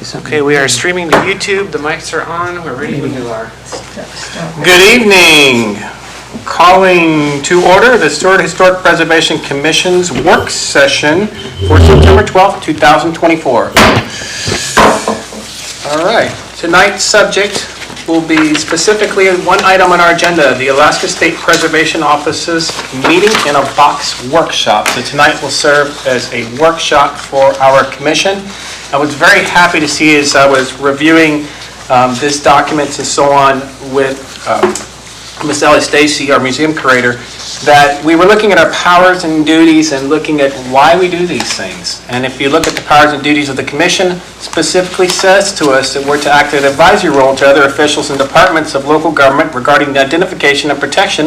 Okay, we are streaming to YouTube. The mics are on. We're ready to do our... Good evening. Calling to order the Stewart Historic Preservation Commission's work session for September 12th, 2024. All right. Tonight's subject will be specifically one item on our agenda, the Alaska State Preservation Office's Meeting in a Box workshop. So tonight will serve as a workshop for our commission. I was very happy to see as I was reviewing this documents and so on with Ms. Ellie Stacy, our museum curator, that we were looking at our powers and duties and looking at why we do these things. And if you look at the powers and duties of the commission, specifically says to us that we're to act an advisory role to other officials and departments of local government regarding the identification and protection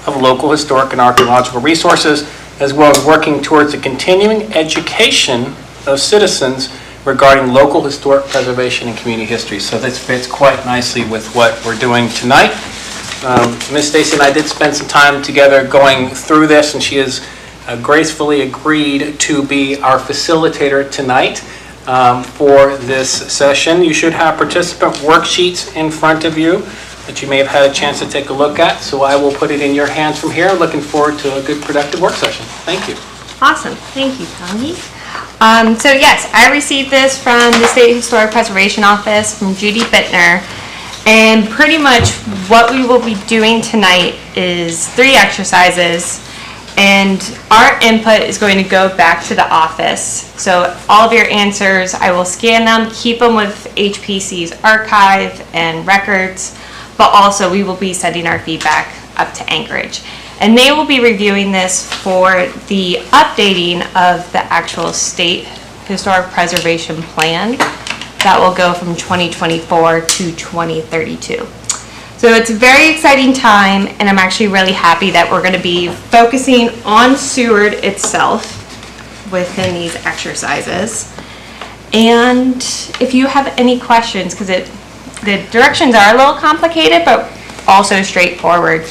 of local historic and archaeological resources, as well as working towards the continuing education of citizens regarding local historic preservation and community history. So this fits quite nicely with what we're doing tonight. Ms. Stacy and I did spend some time together going through this, and she has gracefully agreed to be our facilitator tonight for this session. You should have participant worksheets in front of you that you may have had a chance to take a look at, so I will put it in your hands from here. Looking forward to a good, productive work session. Thank you. Awesome. Thank you, Tony. So yes, I received this from the State Historic Preservation Office from Judy Bittner. And pretty much what we will be doing tonight is 3 exercises, and our input is going to go back to the office. So all of your answers, I will scan them, keep them with HPC's archive and records, but also we will be sending our feedback up to Anchorage. And they will be reviewing this for the updating of the actual state historic preservation plan that will go from 2024 to 2032. So it's a very exciting time, and I'm actually really happy that we're going to be focusing on Seward itself within these exercises. And if you have any questions, because the directions are a little complicated, but also straightforward.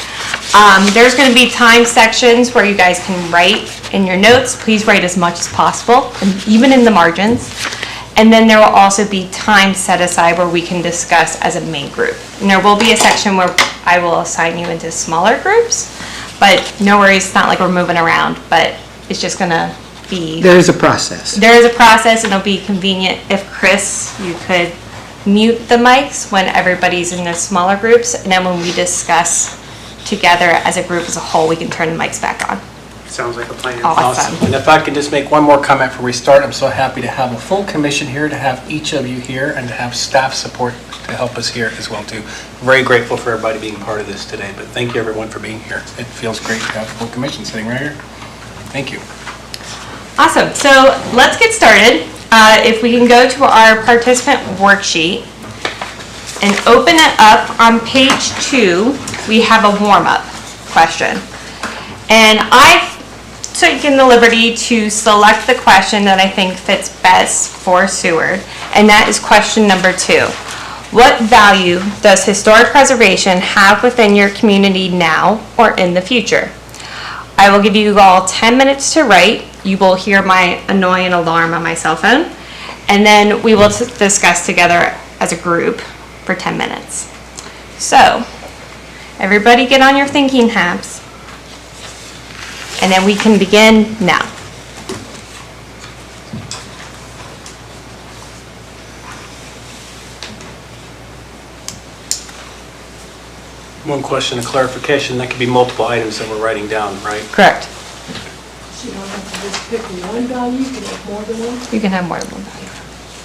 There's going to be time sections where you guys can write in your notes. Please write as much as possible, and even in the margins. And then there will also be time set aside where we can discuss as a main group. And there will be a section where I will assign you into smaller groups, but no worries, it's not like we're moving around, but it's just gonna be... There is a process. There is a process, and it'll be convenient if, Chris, you could mute the mics when everybody's in the smaller groups, and then when we discuss together as a group as a whole, we can turn the mics back on. Sounds like a plan. Awesome. And if I could just make one more comment before we start, I'm so happy to have a full commission here, to have each of you here, and to have staff support to help us here as well too. Very grateful for everybody being part of this today, but thank you everyone for being here. It feels great to have a full commission sitting right here. Thank you. Awesome. So let's get started. If we can go to our participant worksheet and open it up on page 2, we have a warm-up question. And I've taken the liberty to select the question that I think fits best for Seward, and that is question number 2. What value does historic preservation have within your community now or in the future? I will give you all 10 minutes to write. You will hear my annoying alarm on my cell phone, and then we will discuss together as a group for 10 minutes. So, everybody get on your thinking hats. And then we can begin now. One question of clarification, that could be multiple items that we're writing down, right? Correct. So you don't have to just pick one value, you can have more than one? You can have more than one value.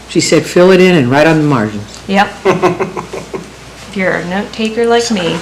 She said fill it in and write on the margins. Yep. If you're a note taker like me.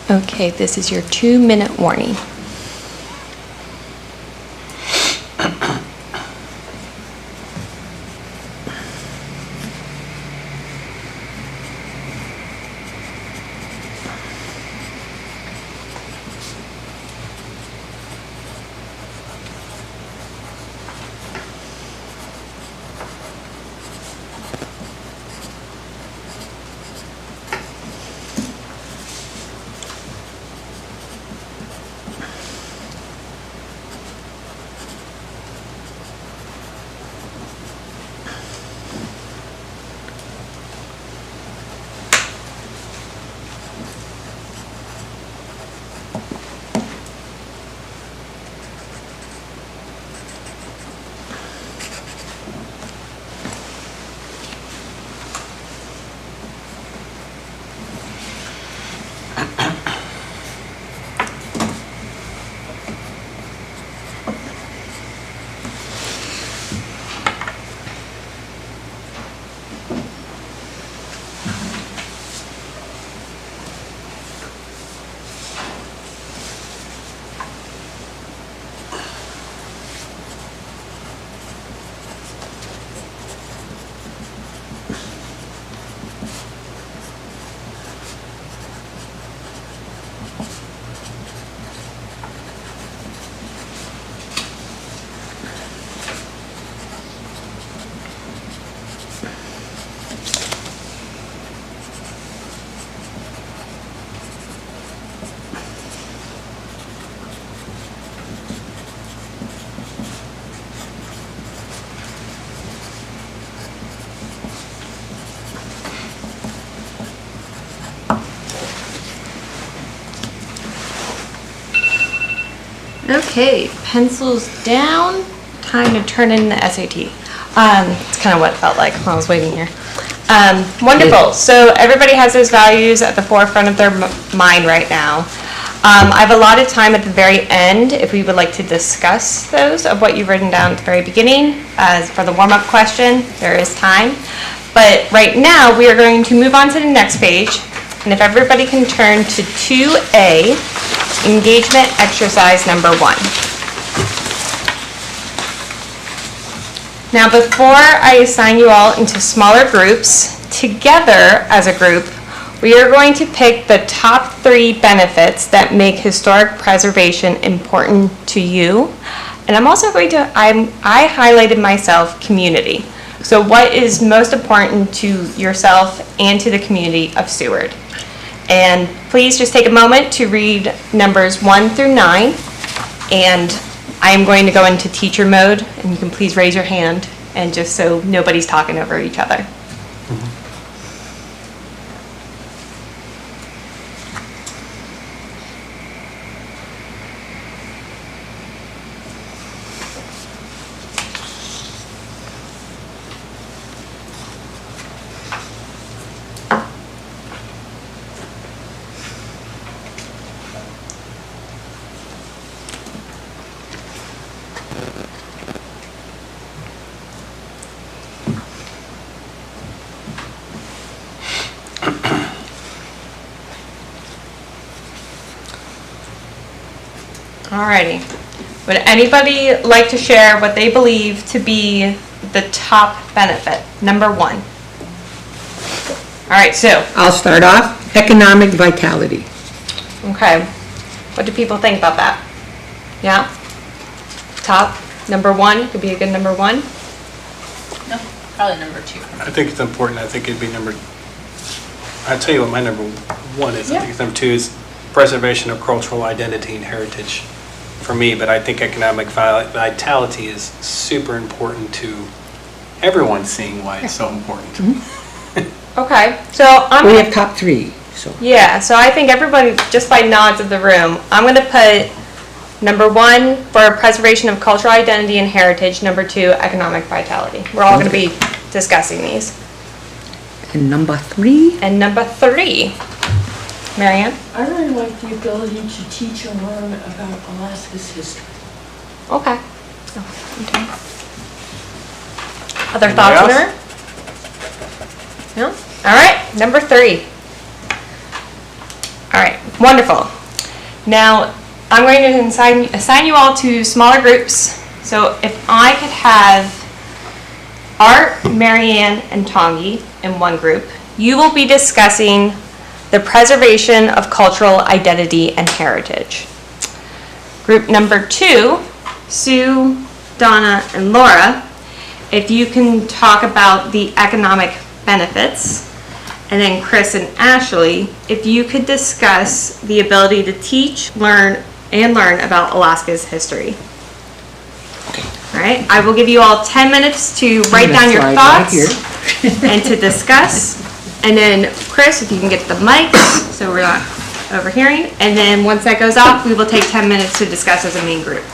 Okay, this is your 2-minute warning. Okay, pencils down, time to turn in the SAT. It's kind of what it felt like while I was waiting here. Wonderful, so everybody has those values at the forefront of their mind right now. I have a lot of time at the very end if we would like to discuss those of what you've written down at the very beginning. As for the warm-up question, there is time. But right now, we are going to move on to the next page. And if everybody can turn to 2A, engagement exercise number 1. Now, before I assign you all into smaller groups, together as a group, we are going to pick the top 3 benefits that make historic preservation important to you. And I'm also going to, I highlighted myself community. So what is most important to yourself and to the community of Seward? And please just take a moment to read numbers 1 through 9. And I am going to go into teacher mode, and you can please raise your hand, and just so nobody's talking over each other. Alrighty. Would anybody like to share what they believe to be the top benefit? Number 1. Alright, Sue. I'll start off, economic vitality. Okay. What do people think about that? Yeah? Top, number 1, could be a good number 1. No, probably number 2. I think it's important. I think it'd be I'll tell you what my number 1 is. I think it's number 2 is preservation of cultural identity and heritage for me, but I think economic vitality is super important to everyone, seeing why it's so important. Okay, so I'm We gonna, have top 3, so. yeah, so I think everybody, just by nods of the room, I'm gonna put number 1 for preservation of cultural identity and heritage, number 2, economic vitality. We're all gonna be discussing these. And number 3? And number 3, Marianne? I really like the ability to teach and learn about Alaska's history. Okay. Other thoughts on her? No? All right, number 3. All right, Wonderful. Now, I'm going to assign you all to smaller groups. So if I could have Art, Marianne, and Tongi in one group, you will be discussing the preservation of cultural identity and heritage. Group number 2, Sue, Donna, and Laura, if you can talk about the economic benefits. And then Chris and Ashley, if you could discuss the ability to teach, learn about Alaska's history. All right, I will give you all 10 minutes to write down your Slide right thoughts and to discuss. And then Chris, if you can get to the mic so we're not overhearing. And then once that goes off, we will take 10 minutes to discuss as a main group.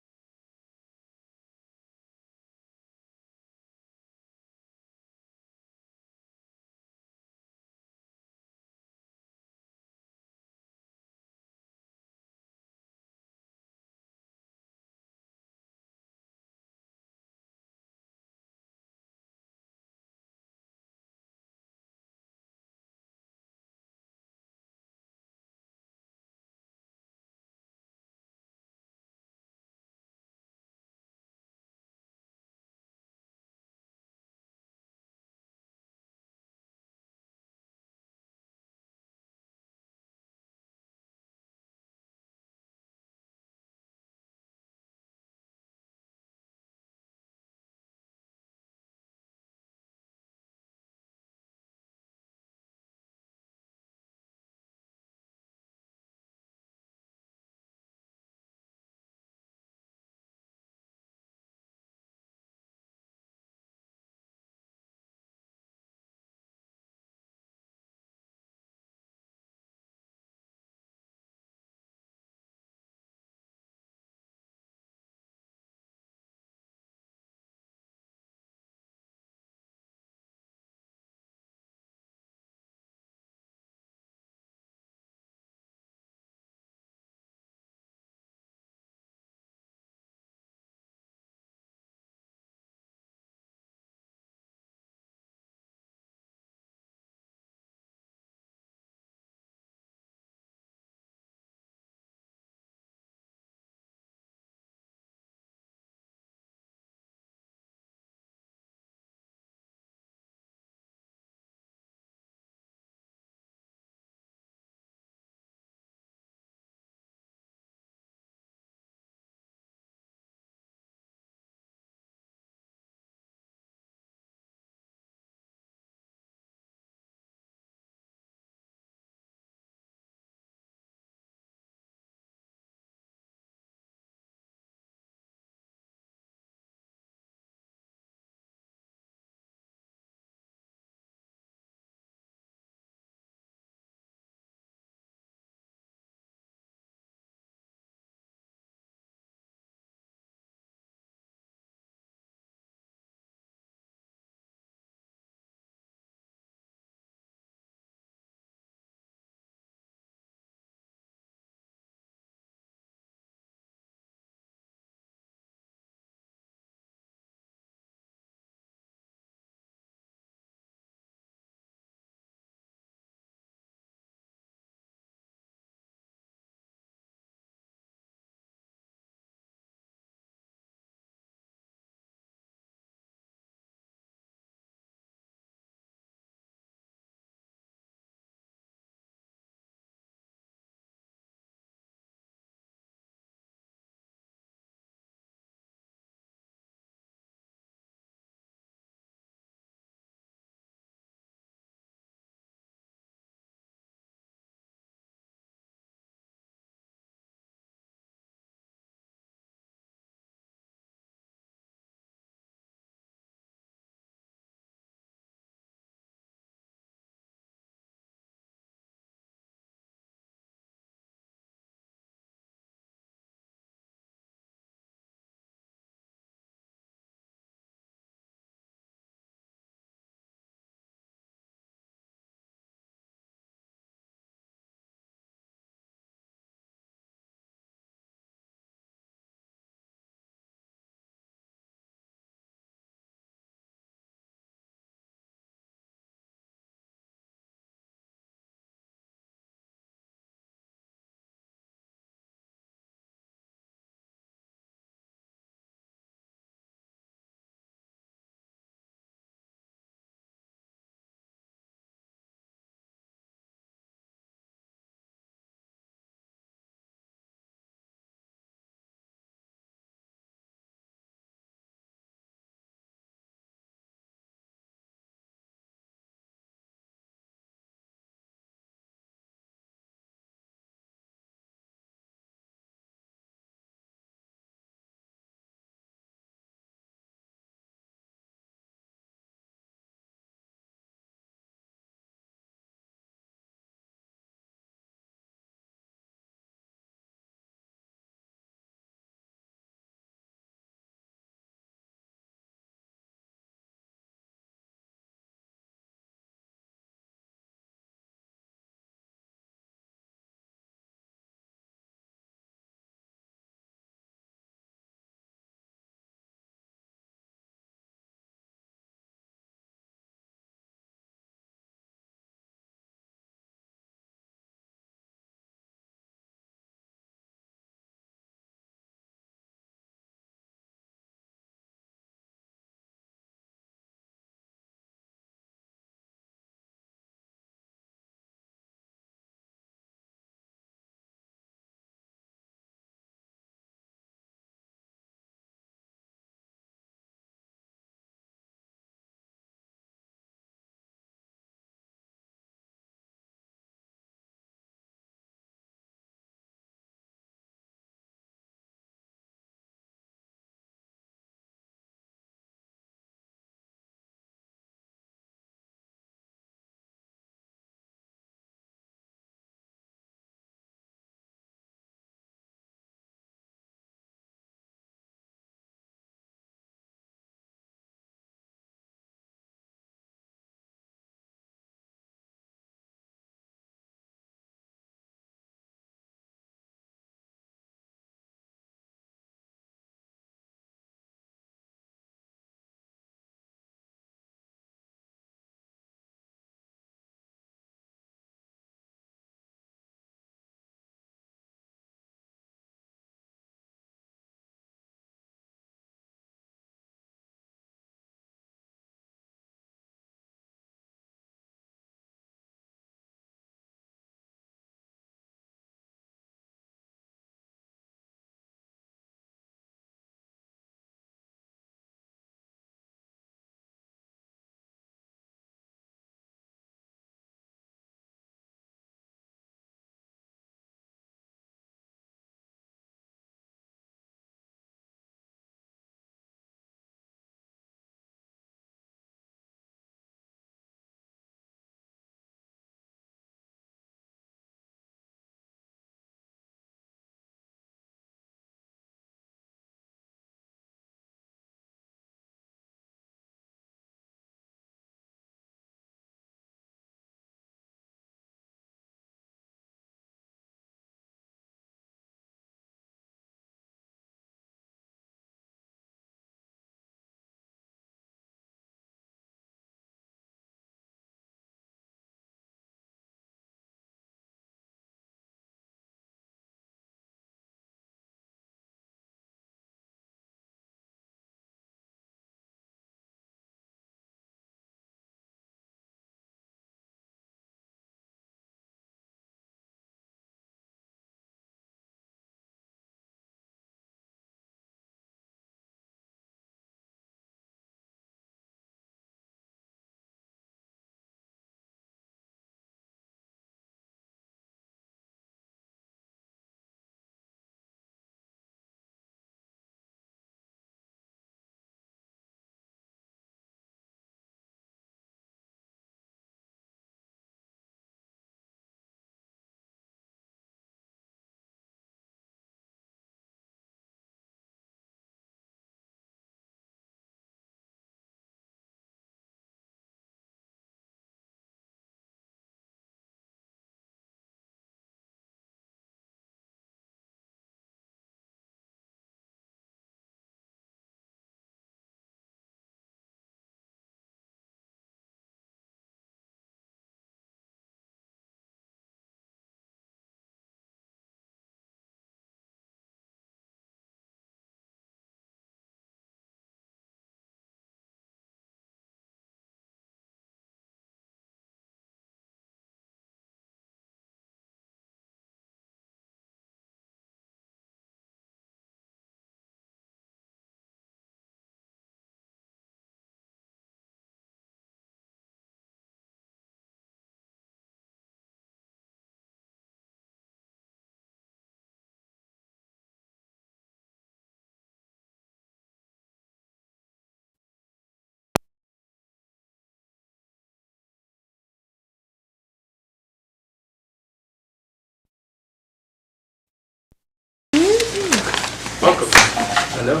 Hello?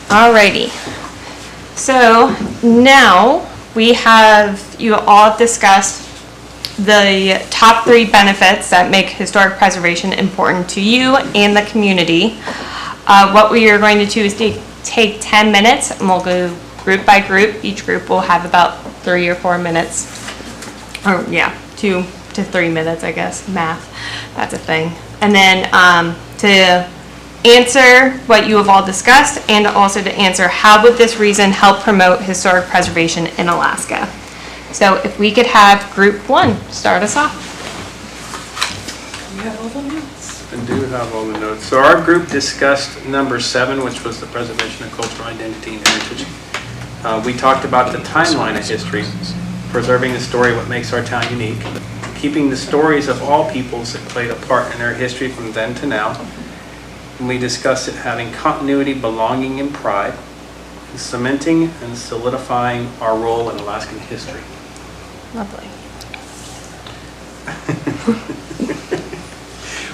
Alrighty. So now we have, you all discussed the top 3 benefits that make historic preservation important to you and the community. What we are going to do is take 10 minutes and we'll go group by group. Each group will have about 3 or 4 minutes. Or yeah, 2 to 3 minutes, I guess. Math, that's a thing. And then to answer what you have all discussed and also to answer how would this reason help promote historic preservation in Alaska. So if we could have group 1 start us off. You have all the notes. I do have all the notes. So our group discussed number 7, which was the preservation of cultural identity and heritage. We talked about the timeline of history, preserving the story, what makes our town unique, keeping the stories of all peoples that played a part in our history from then to now. And we discussed it having continuity, belonging, and pride, and cementing and solidifying our role in Alaskan history. Lovely.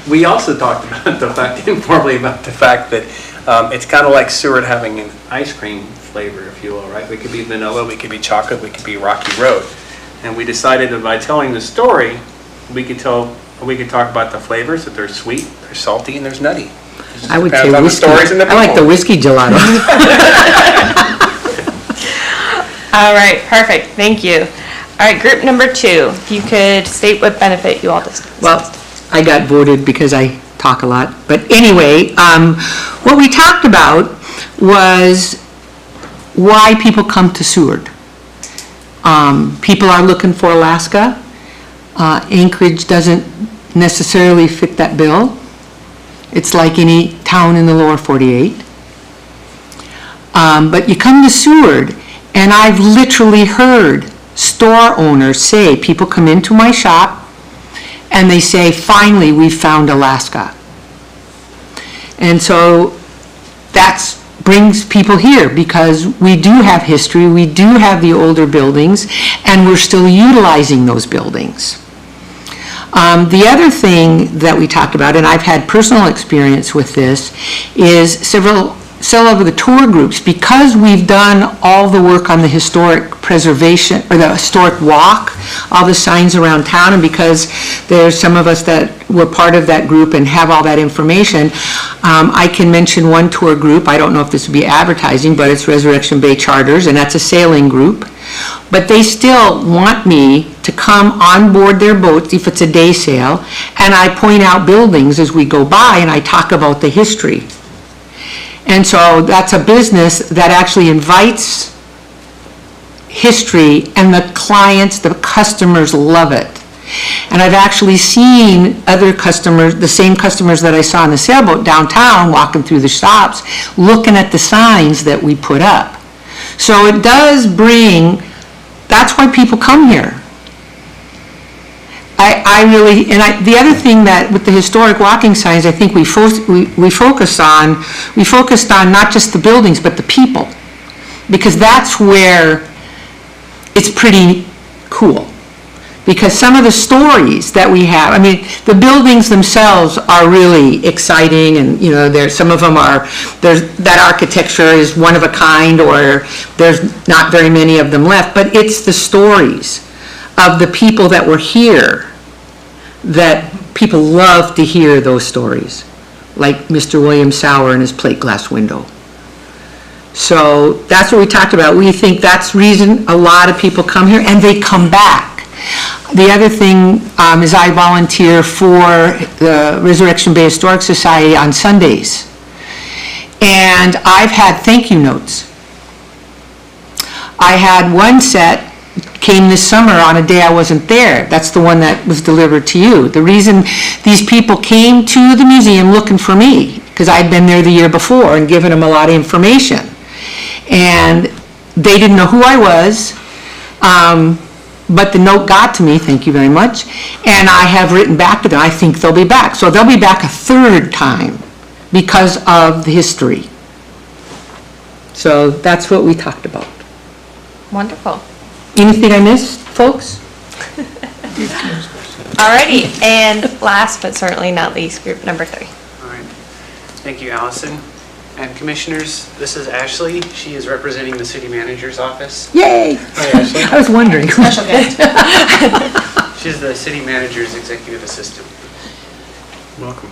We also talked about the fact, informally, about the fact that it's kind of like Seward having an ice cream flavor, if you will, right? We could be vanilla, we could be chocolate, we could be Rocky Road. And we decided that by telling the story, we could talk about the flavors, that they're sweet, they're salty, and there's nutty. I would Depends say on the whiskey. stories and the I like the people. whiskey gelato. All right, perfect. Thank you. All right, group number 2. If you could state what benefit you all discussed. Well, I got voted because I talk a lot. But anyway, what we talked about was why people come to Seward. People are looking for Alaska. Anchorage doesn't necessarily fit that bill. It's like any town in the lower 48. But you come to Seward, and I've literally heard store owners say, people come into my shop, and they say, finally, we found Alaska. And so that brings people here because we do have history, we do have the older buildings, and we're still utilizing those buildings. The other thing that we talked about, and I've had personal experience with this, is several of the tour groups, because we've done all the work on the historic preservation, or the historic walk, all the signs around town, and because there's some of us that were part of that group and have all that information, I can mention one tour group. I don't know if this would be advertising, but it's Resurrection Bay Charters, and that's a sailing group. But they still want me to come on board their boats if it's a day sail, and I point out buildings as we go by, and I talk about the history. And so that's a business that actually invites history, and the clients, the customers love it. And I've actually seen other customers, the same customers that I saw on the sailboat downtown, walking through the shops, looking at the signs that we put up. So it does bring, that's why people come here. The other thing that with the historic walking signs, I think we focused on not just the buildings, but the people. Because that's where it's pretty cool. Because some of the stories that we have, I mean, the buildings themselves are really exciting, and there's some of them are, that architecture is one of a kind, or there's not very many of them left, but it's the stories of the people that were here that people love to hear those stories, like Mr. William Sauer and his plate glass window. So that's what we talked about. We think that's the reason a lot of people come here, and they come back. The other thing is I volunteer for the Resurrection Bay Historic Society on Sundays. And I've had thank you notes. I had one set came this summer on a day I wasn't there. That's the one that was delivered to you. The reason these people came to the museum looking for me, because I'd been there the year before and given them a lot of information. And they didn't know who I was, but the note got to me, thank you very much, and I have written back to them. I think they'll be back. So they'll be back a third time because of the history. So that's what we talked about. Wonderful. Anything I missed, folks? Alrighty, and last but certainly not least, group number 3. All right. Thank you, Allison. And Commissioners, this is Ashley. She is representing the City Manager's Office. Yay! I was wondering. Special guest. She's the City Manager's Executive Assistant. Welcome.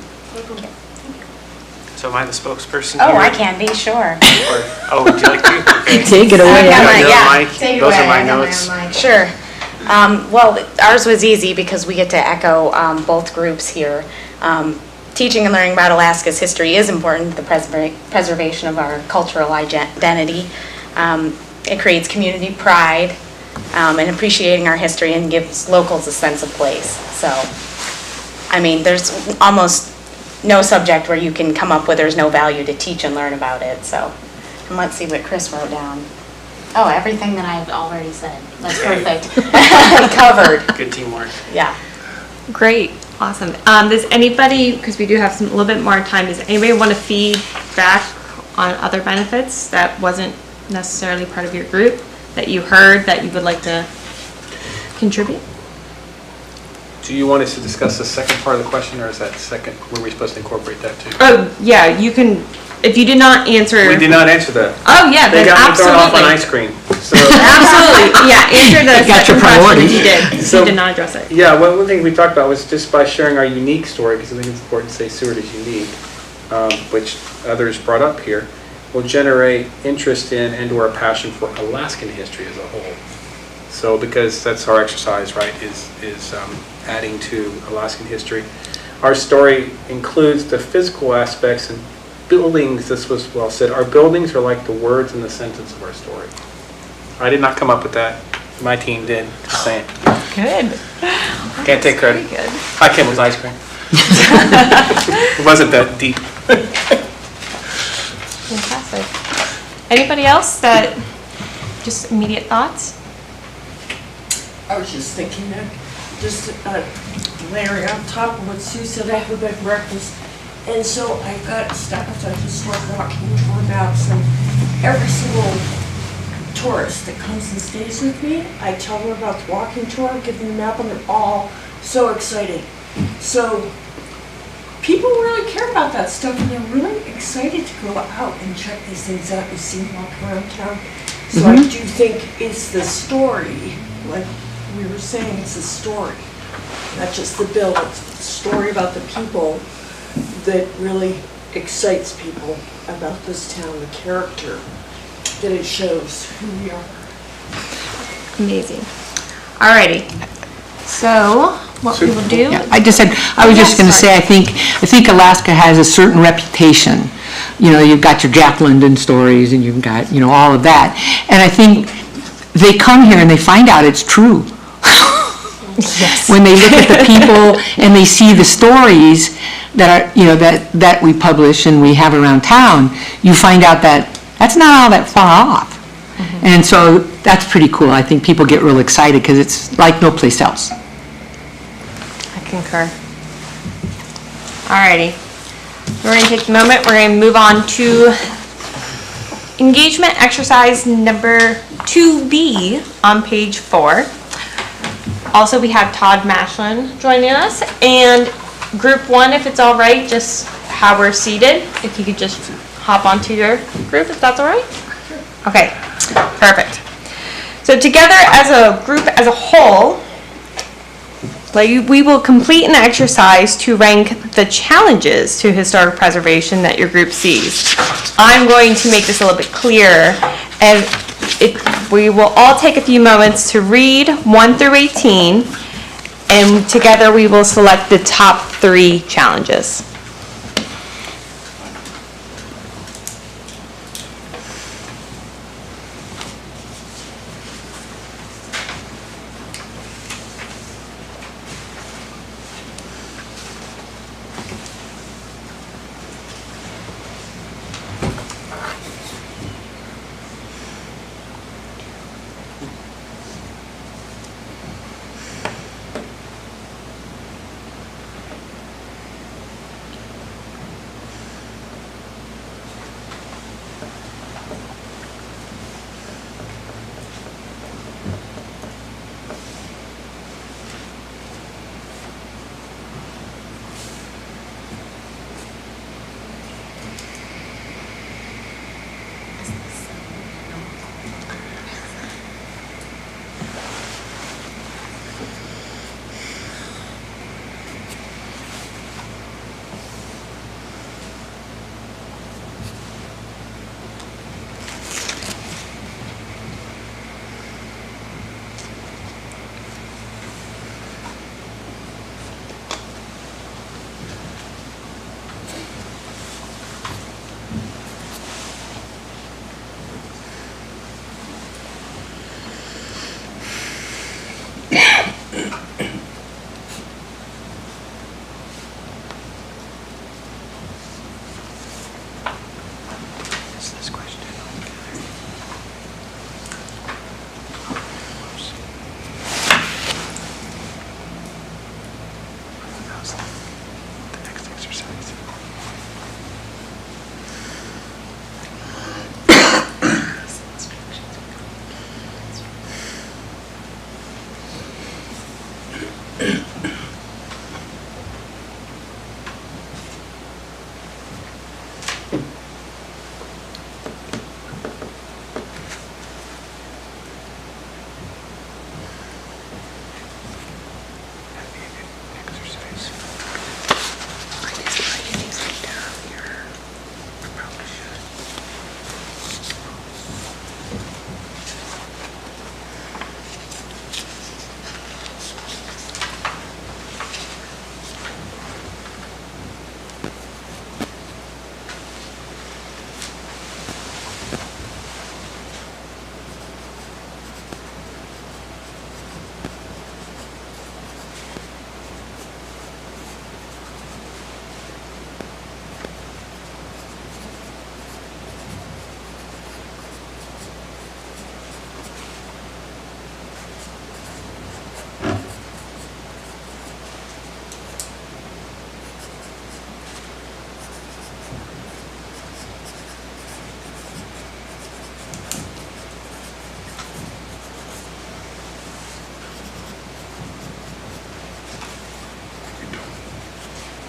So am I the spokesperson Oh, here? I can be, sure. Oh, would you like to? Okay. Take it I away. got my- Those are yeah, my- take it those are away. my I got notes. own mic. Sure. Well, ours was easy because we get to echo both groups here. Teaching and learning about Alaska's history is important to the preservation of our cultural identity. It creates community pride and appreciating our history and gives locals a sense of place. So, I mean, there's almost no subject where you can come up with there's no value to teach and learn about it. So, and let's see what Chris wrote down. Oh, everything that I've already said. That's perfect. Covered. Good teamwork. Yeah. Great, awesome. Does anybody, because we do have a little bit more time, does anybody want to feed back on other benefits that wasn't necessarily part of your group, that you heard, that you would like to contribute? Do you want us to discuss the second part of the question, or is that second, were we supposed to incorporate that too? Oh, yeah, you can, if you did not answer. We did not answer that. Oh, yeah, They then got me thrown off on absolutely. ice cream. So, Absolutely, yeah, answer the Got your second question priorities. if you did. So- You did not address it. yeah, one thing we talked about was just by sharing our unique story, because I think it's important to say Seward is unique, which others brought up here, will generate interest in and/or a passion for Alaskan history as a whole. So, because that's our exercise, right, is adding to Alaskan history. Our story includes the physical aspects and buildings. This was well said. Our buildings are like the words in the sentence of our story. I did not come up with that. My team did, just saying. Good. Can't take credit. Very good. I came with ice cream. It wasn't that deep. Fantastic. Anybody else that, just immediate thoughts? I was just thinking that, just Larry, on top of what Sue said, I have a big breakfast. And so I got stuck as I just started walking tour maps, and every single tourist that comes and stays with me, I tell them about the walking tour, give them the map, and they're all so excited. So people really care about that stuff, and they're really excited to go out and check these things out and see walk around town. So I do think it's the story, like we were saying, it's the story, not just the bill, it's the story about the people that really excites people about this town, the character that it shows who we are. Amazing. Alrighty. So, what we will do, Yeah, I was just going to say, I think Alaska has a certain reputation. You know, you've got your Jack London stories, and you've got, you know, all of that. And I think they come here and they find out it's true. yes. When they look at the people and they see the stories that are, you know, that we publish and we have around town, you find out that that's not all that far off. And so that's pretty cool. I think people get real excited because it's like no place else. I concur. Alrighty. We're going to take a moment. We're going to move on to engagement exercise number 2B on page 4. Also, we have Todd Mashlin joining us. And group 1, if it's all right, just how we're seated. If you could just hop onto your group, if that's all right. Okay, perfect. So together as a group as a whole, we will complete an exercise to rank the challenges to historic preservation that your group sees. I'm going to make this a little bit clearer, and we will all take a few moments to read 1 through 18, and together we will select the top 3 challenges.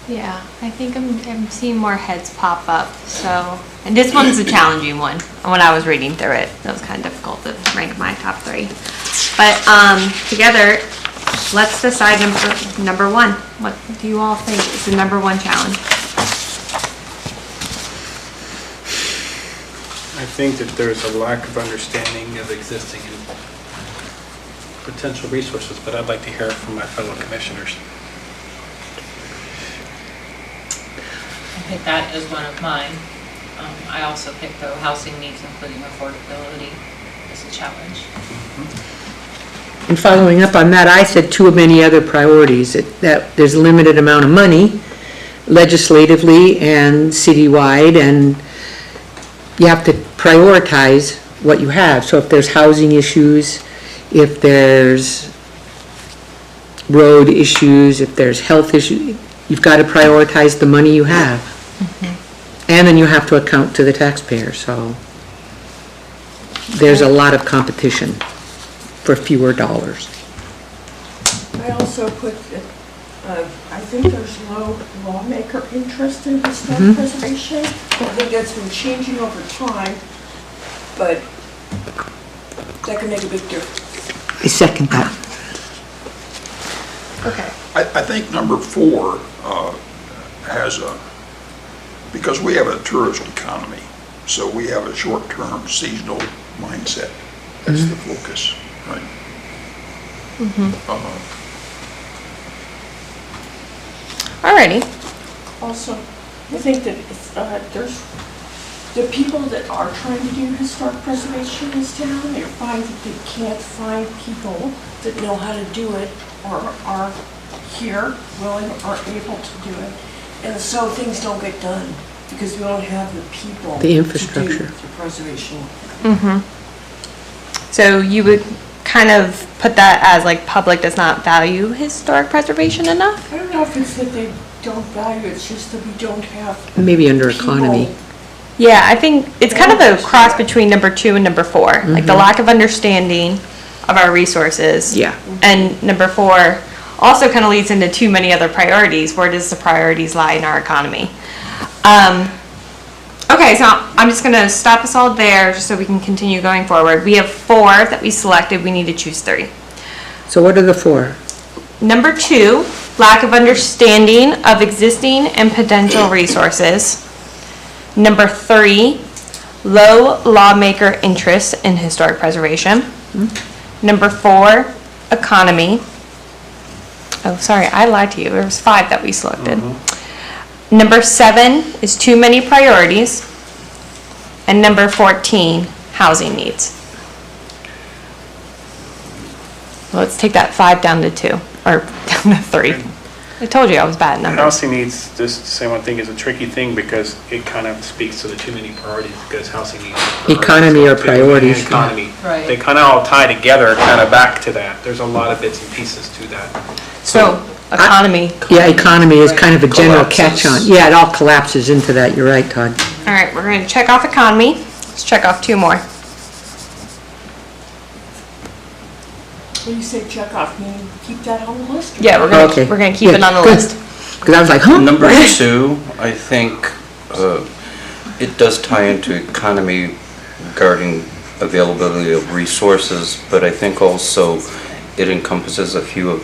Yeah, I think I'm seeing more heads pop up, so, and this one's a challenging one. When I was reading through it, it was kind of difficult to rank my top 3. But, together, let's decide number 1. What do you all think is the number 1 challenge? I think that there's a lack of understanding of existing and potential resources, but I'd like to hear it from my fellow commissioners. I think that is one of mine. I also picked the housing needs, including affordability, as a challenge. And following up on that, I said too many other priorities, that there's a limited amount of money legislatively and citywide, and you have to prioritize what you have. So if there's housing issues, if there's road issues, if there's health issues, you've got to prioritize the money you have. And then you have to account to the taxpayer, so there's a lot of competition for fewer dollars. I also put, I think there's low lawmaker interest in historic preservation. I think that's been changing over time, but that can make a big difference. I second that. Okay. I think number 4 has because we have a tourist economy, so we have a short-term seasonal mindset. That's the focus, right? Alrighty. Also, I think that there's the people that are trying to do historic preservation in this town, they find that they can't find people that know how to do it or are here, willing or able to do it. And so things don't get done because we don't have the people The infrastructure. to do the preservation. So you would kind of put that as like public does not value historic preservation enough? I don't know if it's that they don't value it, it's just that we don't have Maybe under economy. people. Yeah, I think it's kind of a cross between number 2 and number 4. Like the lack of understanding of our resources. Yeah. And number 4 also kind of leads into too many other priorities. Where does the priorities lie in our economy? Okay, so I'm just gonna stop us all there just so we can continue going forward. We have 4 that we selected, we need to choose 3. So what are the 4? Number 2, lack of understanding of existing and potential resources. Number 3, low lawmaker interest in historic preservation. Number 4, economy. Oh, sorry, I lied to you. There was 5 that we selected. Number 7 is too many priorities. And number 14, housing needs. Well, let's take that 5 down to 2, or down to 3. I told you I was bad at numbers. Housing needs, just to say one thing, is a tricky thing because it kind of speaks to the too many priorities because housing needs. are Economy or priorities. priorities, Economy. Right. They kind of all tie together, kind of back to that. There's a lot of bits and pieces to that. So, economy. Yeah, economy is kind of a general Collapses. catch-on. Yeah, it all collapses into that, you're right, Todd. All right, we're going to check off economy. Let's check off 2 more. when you say check off, meaning keep that on the list? Yeah, Okay. we're gonna keep it on the Good. list. Because I was like, huh? Number two, I think it does tie into economy regarding availability of resources, but I think also it encompasses a few of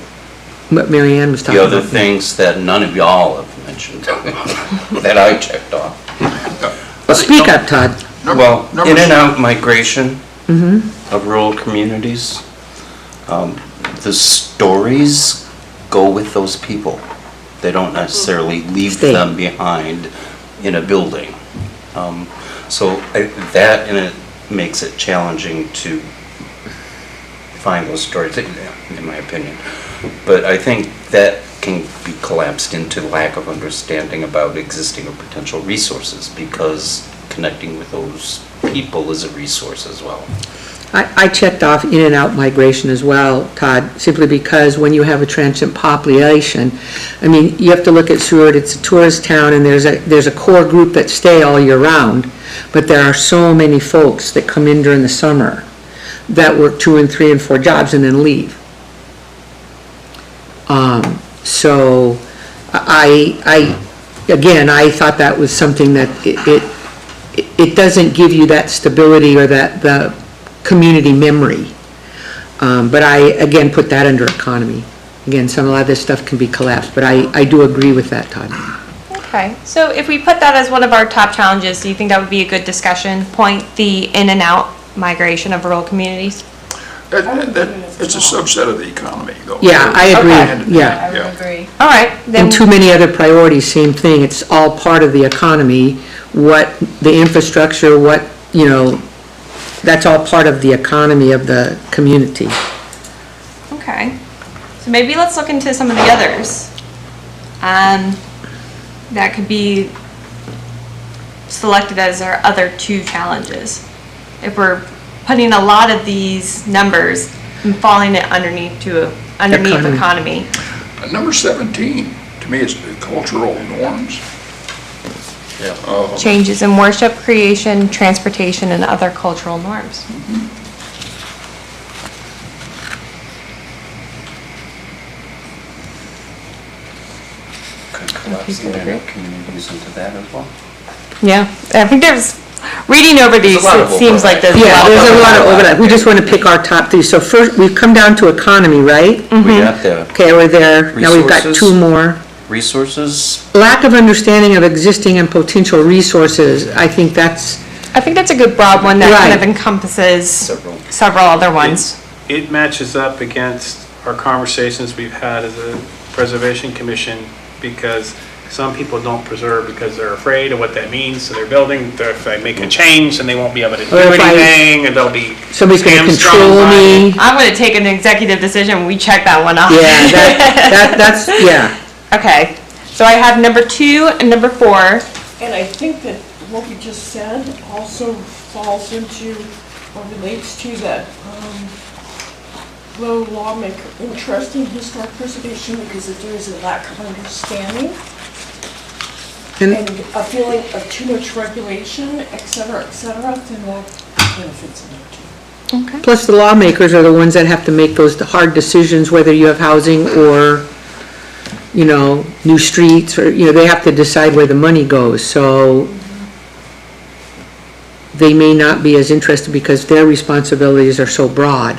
What Mary Ann was talking the about. other things that none of y'all have mentioned, that I checked off. Well, speak up, Todd. Well, Number in and seven. out migration of rural communities, the stories go with those people. They don't necessarily leave Stay. them behind in a building. So that in it makes it challenging to find those stories, in my opinion. But I think that can be collapsed into lack of understanding about existing or potential resources, because connecting with those people is a resource as well. I checked off in and out migration as well, Todd, simply because when you have a transient population, I mean, you have to look at Seward, it's a tourist town, and there's a core group that stay all year round, but there are so many folks that come in during the summer that work 2 and 3 and 4 jobs and then leave. So again, I thought that was something that it doesn't give you that stability or the community memory. But I, again, put that under economy. Again, a lot of this stuff can be collapsed, but I do agree with that, Todd. Okay, so if we put that as one of our top challenges, do you think that would be a good discussion point, the in and out migration of rural communities? It's a subset of the economy, though. Yeah, I agree, Okay. yeah. I would agree. All right, then, And too many other priorities, same thing, it's all part of the economy, what, the infrastructure, what, that's all part of the economy of the community. okay. So maybe let's look into some of the others. That could be selected as our other 2 challenges. If we're putting a lot of these numbers and falling it underneath economy. Number 17, to me, is the cultural norms. Changes in worship, creation, transportation, and other cultural norms. Could collapse the internet communities into that as well. Yeah, I think reading over these, There's a lot of it seems like there's a Yeah, lot there's of a lot of overlap, we just want to pick our top 3. So first, we've come down to economy, right? We got the Okay, we're there, now we've got Resources. 2 more. resources, Lack of understanding of existing and potential resources, I think that's, a good broad one that kind of Right. encompasses several. several other ones. It matches up against our conversations we've had as a Preservation Commission, because some people don't preserve because they're afraid of what that means, so they're building, if they make a change, then they won't be able to do Or if anything, and they'll be somebody's going to hamstrung control by it. me. I'm gonna take an executive decision, we check that one off. Yeah, that's, yeah. Okay, so I have number 2 and number 4. And I think that what we just said also falls into or relates to that low lawmaker interest in historic preservation, because if there is a lack of understanding And and a feeling of too much regulation, et cetera, then that benefits them too. plus the lawmakers are the ones that have to make those hard decisions, whether you have housing or, new streets, or, they have to decide where the money goes, so they may not be as interested because their responsibilities are so broad.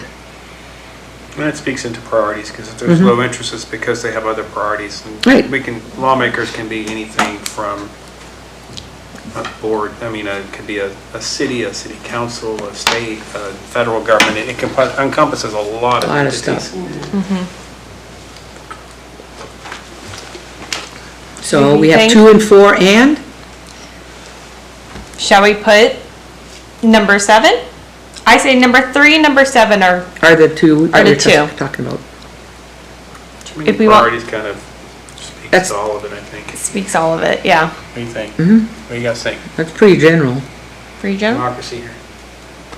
And that speaks into priorities, because if there's low interest, it's because they have other priorities. And Right. lawmakers can be anything from a board, it could be a city council, a state, a federal government. It encompasses a lot of A lot of entities. stuff. So we have Anything? 2 and 4 and? Shall we put number 7? I say number 3 and number 7 are, Are the 2 that Are the we're 2. talking about? Too many If we want- priorities kind of speaks That's- to all of it, I think. speaks all of it, yeah. What do you think? Mhm. What do you guys think? That's pretty general. For you, Joan? Democracy here.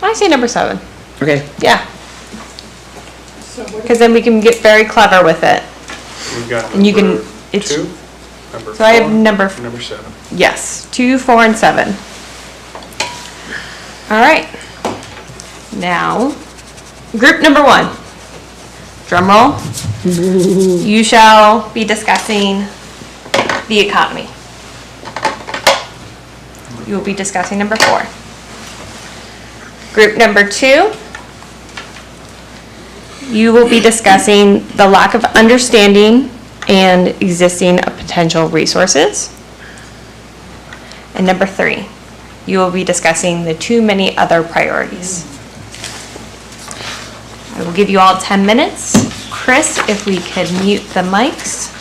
I say number 7, Okay. yeah, So what because then we can get very clever with it. We've got And you can- number it's- 2, number 4, So I have number- number 7. Yes, 2, 4, and 7. All right. Now, group number 1. drum roll, you shall be discussing the economy. You will be discussing number 4. Group number 2, you will be discussing the lack of understanding and existing potential resources. And number 3, you will be discussing the too many other priorities. I will give you all 10 minutes. Chris, if we could mute the mics.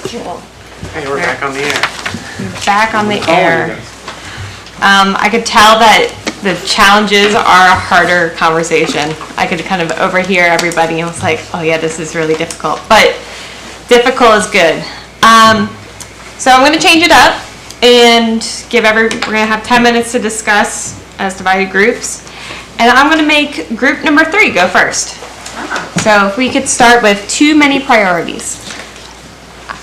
Hey, we're back on the air. Back on the Calling you air. guys. I could tell that the challenges are a harder conversation. I could kind of overhear everybody and was like, oh yeah, this is really difficult. But difficult is good. So I'm gonna change it up and we're gonna have 10 minutes to discuss as divided groups. And I'm gonna make group number 3 go first. So if we could start with too many priorities.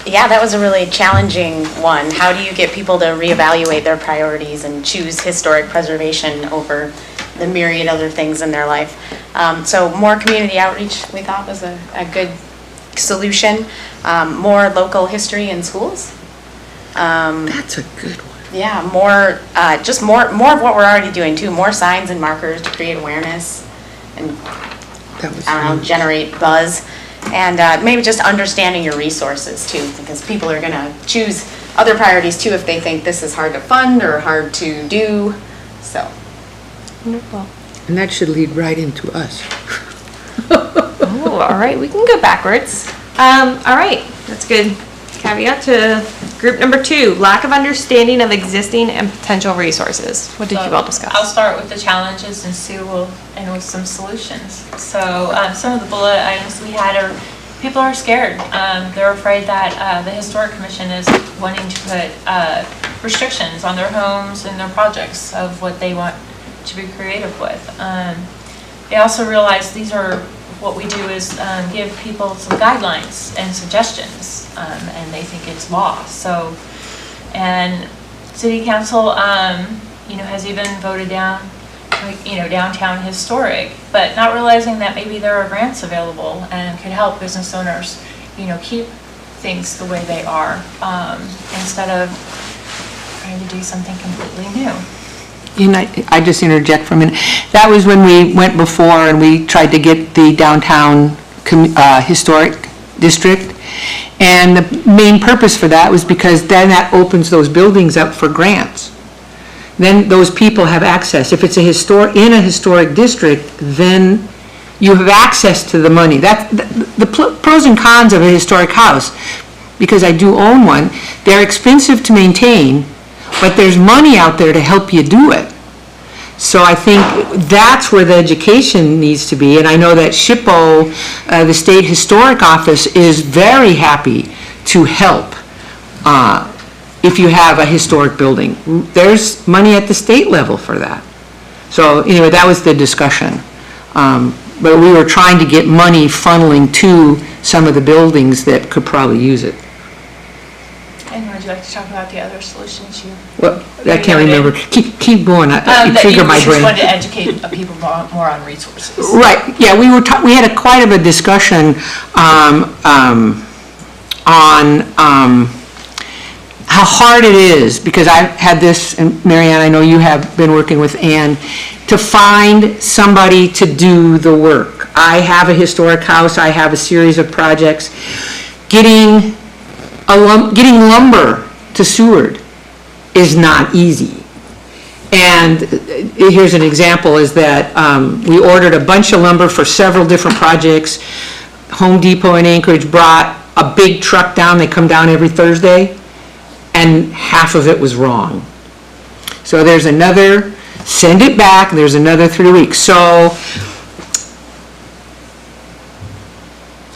Yeah, that was a really challenging one. How do you get people to reevaluate their priorities and choose historic preservation over the myriad other things in their life? So more community outreach, we thought, was a good solution. More local history in schools. That's a good one. Yeah, more, just more of what we're already doing too. More signs and markers to create awareness and, That was I don't know, generate buzz. And maybe just understanding your resources too, because people are gonna choose other priorities too if they think this is hard to fund or hard to do, so. Wonderful. And that should lead right into us. Oh, all right, we can go backwards. All right, that's good. Caveat to group number 2, lack of understanding of existing and potential resources. What did you all I'll discuss? start with the challenges and Sue will end with some solutions. So some of the bullet items we had are, people are scared. They're afraid that the Historic Commission is wanting to put restrictions on their homes and their projects of what they want to be creative with. They also realize what we do is give people some guidelines and suggestions, and they think it's law. So, and City Council, has even voted down, downtown historic, but not realizing that maybe there are grants available and could help business owners, keep things the way they are, instead of trying to do something completely new. I just interject for a minute. That was when we went before and we tried to get the downtown historic district. And the main purpose for that was because then that opens those buildings up for grants. Then those people have access. If it's in a historic district, then you have access to the money. That's the pros and cons of a historic house, because I do own one. They're expensive to maintain, but there's money out there to help you do it. So I think that's where the education needs to be, and I know that SHPO, the State Historic Office, is very happy to help if you have a historic building. There's money at the state level for that. So anyway, that was the discussion. But we were trying to get money funneling to some of the buildings that could probably use it. And would you like to talk about the other solutions you? Well, I can't remember. Keep going. You trigger my That you brain. just wanted to educate people more on resources. Right, yeah, we had quite of a discussion on how hard it is, because I've had this, and Marianne, I know you have been working with Ann, to find somebody to do the work. I have a historic house, I have a series of projects. Getting lumber to Seward is not easy. And here's an example, is that we ordered a bunch of lumber for several different projects. Home Depot in Anchorage brought a big truck down, they come down every Thursday, and half of it was wrong. So there's another, send it back, there's another 3 weeks. So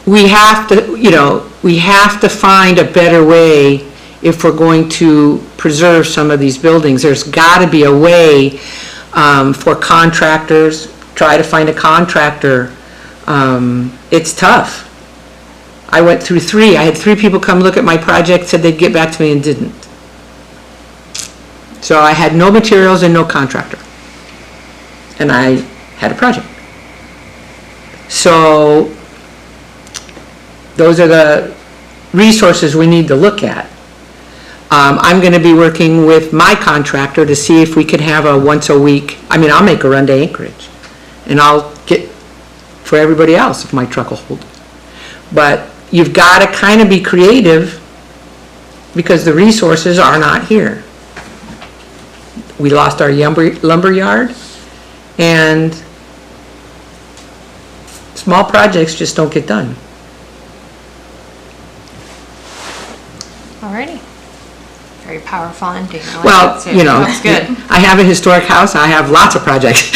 we have to find a better way if we're going to preserve some of these buildings. There's got to be a way for contractors, try to find a contractor. It's tough. I went through 3. I had 3 people come look at my project, said they'd get back to me and didn't. So I had no materials and no contractor. And I had a project. So those are the resources we need to look at. I'm going to be working with my contractor to see if we could have a once a week, I'll make a run to Anchorage. And I'll get for everybody else if my truck will hold. But you've got to kind of be creative because the resources are not here. We lost our lumber yard, and small projects just don't get done. Alrighty. Very powerful ending. I like Well, that too. you know. That's good. I have a historic house, I have lots of projects.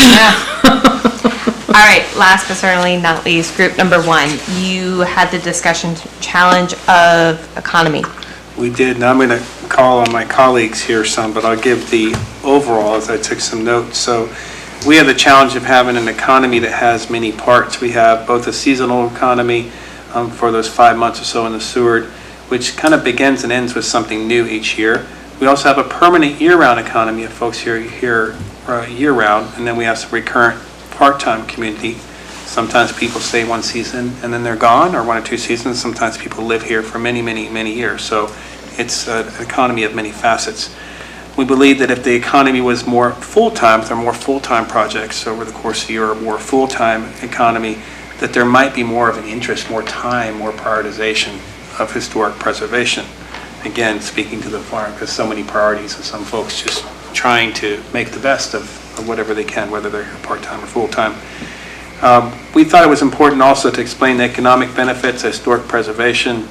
All right, last but certainly not least, group number 1. You had the discussion challenge of economy. We did, now I'm going to call on my colleagues here some, but I'll give the overall as I took some notes. So we have the challenge of having an economy that has many parts. We have both a seasonal economy for those 5 months or so in the Seward, which kind of begins and ends with something new each year. We also have a permanent year-round economy of folks here year-round, and then we have some recurrent part-time community. Sometimes people stay one season and then they're gone, or 1 or 2 seasons. Sometimes people live here for many, many, many years. So it's an economy of many facets. We believe that if the economy was more full-time, if there are more full-time projects over the course of the year, or more full-time economy, that there might be more of an interest, more time, more prioritization of historic preservation. Again, speaking to the farm, because so many priorities of some folks just trying to make the best of whatever they can, whether they're part-time or full-time. We thought it was important also to explain the economic benefits of historic preservation,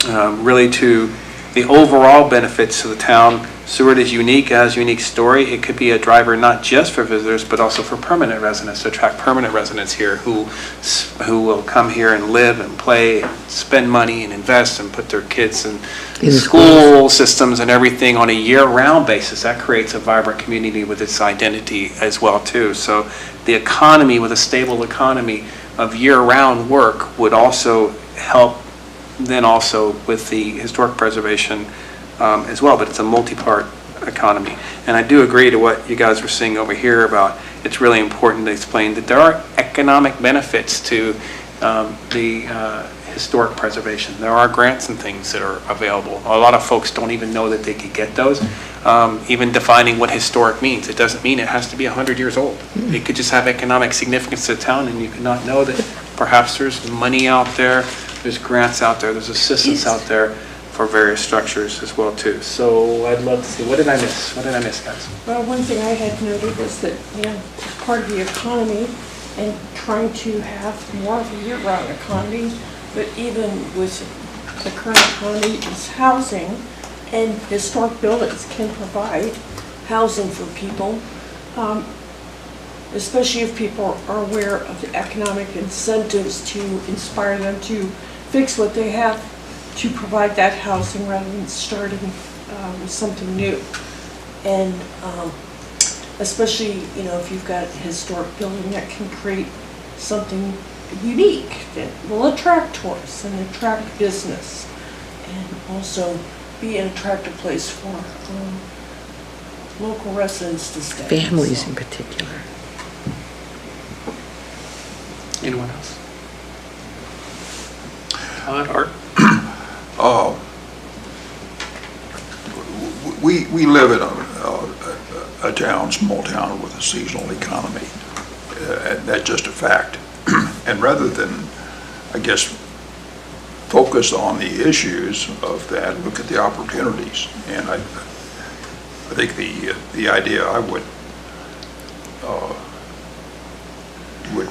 really to the overall benefits to the town. Seward is unique, it has a unique story. It could be a driver not just for visitors, but also for permanent residents, to attract permanent residents here who will come here and live and play, and spend money and invest and put their kids in school systems and everything on a year-round basis. That creates a vibrant community with its identity as well too. So the economy, with a stable economy of year-round work, would also help then also with the historic preservation as well, but it's a multi-part economy. And I do agree to what you guys were saying over here about it's really important to explain that there are economic benefits to the historic preservation. There are grants and things that are available. A lot of folks don't even know that they could get those. Even defining what historic means, it doesn't mean it has to be 100 years old. It could just have economic significance to the town, and you could not know that perhaps there's money out there, there's grants out there, there's assistance out there for various structures as well too. So I'd love to see, what did I miss? What did I miss, guys? Well, one thing I had noted was that, as part of the economy and trying to have more of a year-round economy, but even with the current economy is housing, and historic buildings can provide housing for people, especially if people are aware of the economic incentives to inspire them to fix what they have to provide that housing rather than starting with something new. And especially, if you've got a historic building that can create something unique that will attract tourists and attract business, and also be an attractive place for local residents to stay. Families in particular. Anyone else? Todd, Art? We live in a town, small town with a seasonal economy. That's just a fact. And rather than, I guess, focus on the issues of that, look at the opportunities. And I think the idea I would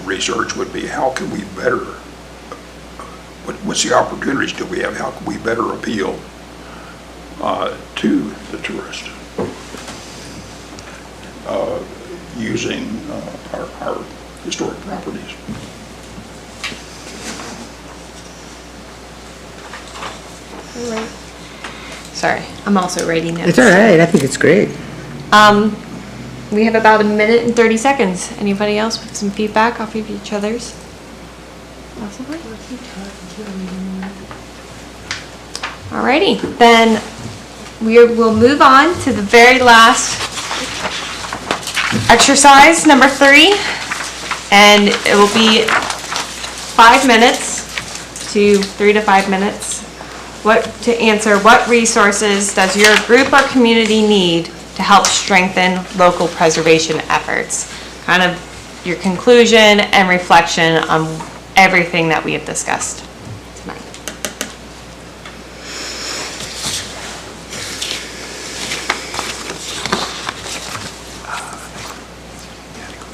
research would be, how can we better, what's the opportunities do we have? How can we better appeal to the tourist using our historic properties? Sorry, I'm also writing notes. It's all right, I think it's great. We have about 1 minute and 30 seconds. Anybody else with some feedback off of each other's? Possibly? Alrighty, then we'll move on to the very last exercise, number 3. And it will be 5 minutes to 3 to 5 minutes. To answer, what resources does your group or community need to help strengthen local preservation efforts? Kind of your conclusion and reflection on everything that we have discussed tonight.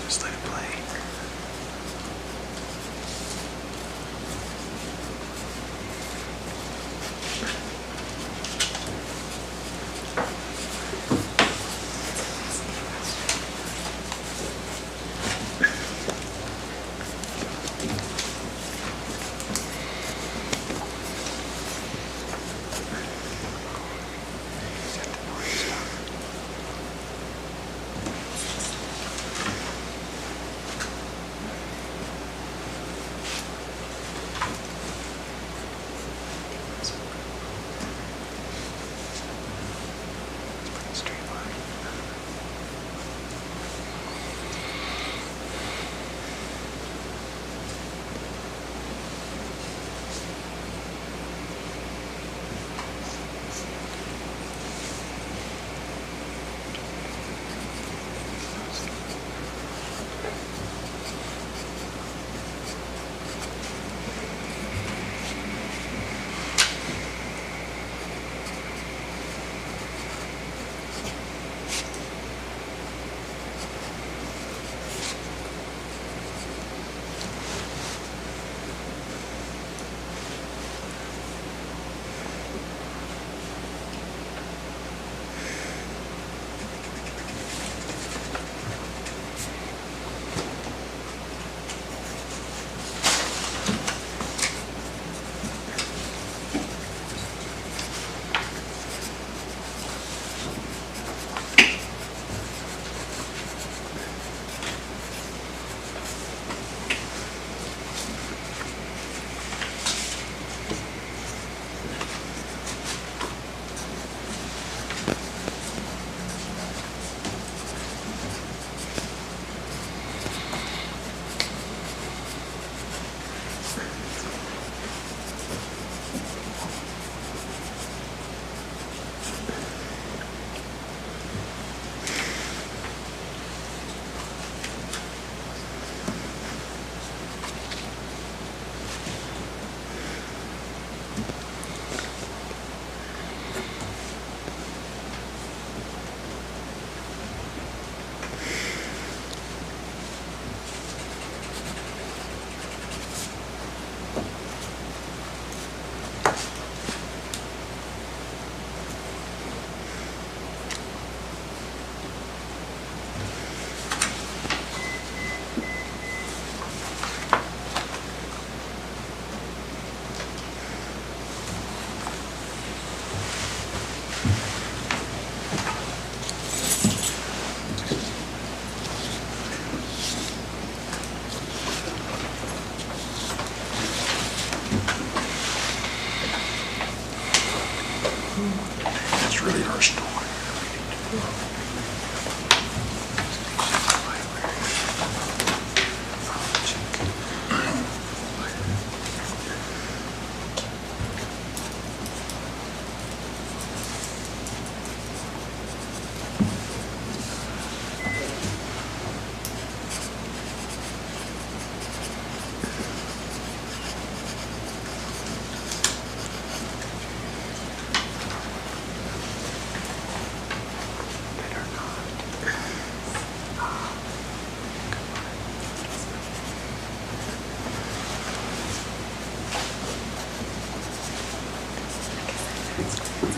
Just let it play.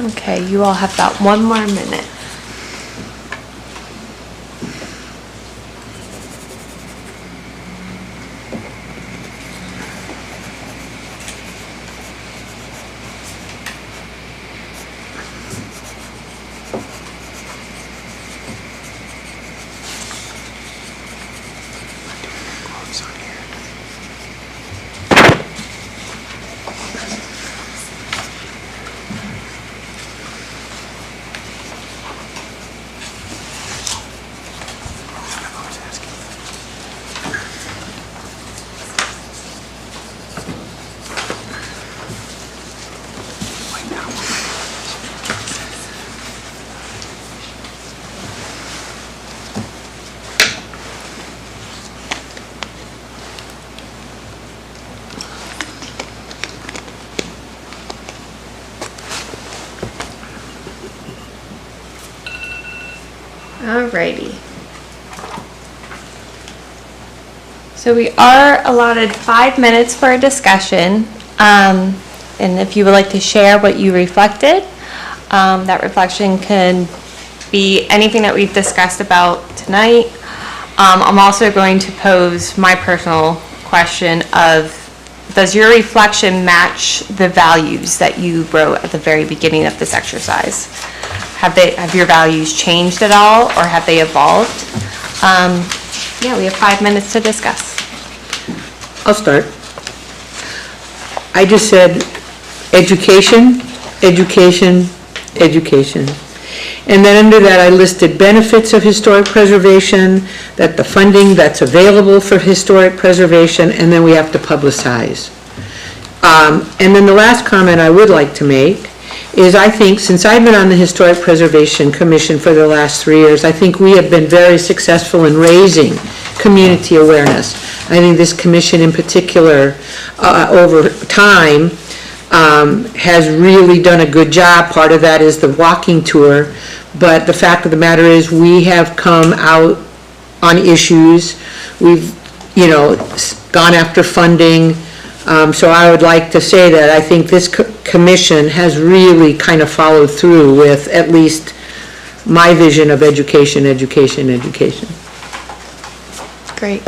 Okay, you all have about 1 more minute. Alrighty. So we are allotted 5 minutes for a discussion. And if you would like to share what you reflected, that reflection can be anything that we've discussed about tonight. I'm also going to pose my personal question of, does your reflection match the values that you wrote at the very beginning of this exercise? Have your values changed at all, or have they evolved? Yeah, we have 5 minutes to discuss. I'll start. I just said education, education, education. And then under that, I listed benefits of historic preservation, that the funding that's available for historic preservation, and then we have to publicize. And then the last comment I would like to make is, I think, since I've been on the Historic Preservation Commission for the last 3 years, I think we have been very successful in raising community awareness. I think this commission in particular, over time, has really done a good job. Part of that is the walking tour, but the fact of the matter is we have come out on issues. We've, gone after funding. So I would like to say that I think this commission has really kind of followed through with at least my vision of education, education, education. Great.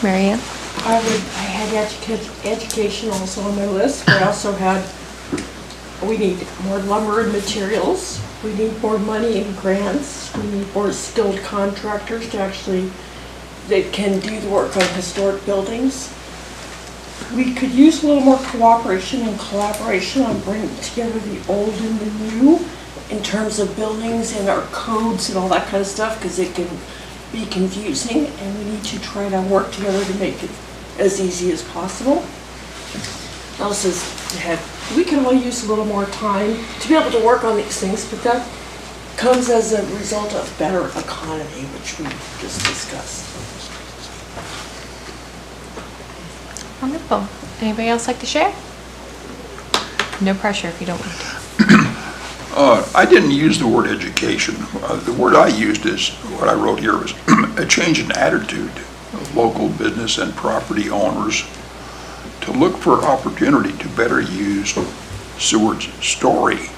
Mary Ann? I had education also on my list, but I also had, we need more lumber and materials, we need more money in grants, we need more skilled contractors to actually, that can do the work on historic buildings. We could use a little more cooperation and collaboration on bringing together the old and the new in terms of buildings and our codes and all that kind of stuff, because it can be confusing, and we need to try to work together to make it as easy as possible. Also, we can all use a little more time to be able to work on these things, but that comes as a result of better economy, which we just discussed. Wonderful. Anybody else like to share? No pressure if you don't want to. I didn't use the word education. The word I used is, what I wrote here was a change in attitude of local business and property owners to look for opportunity to better use Seward's story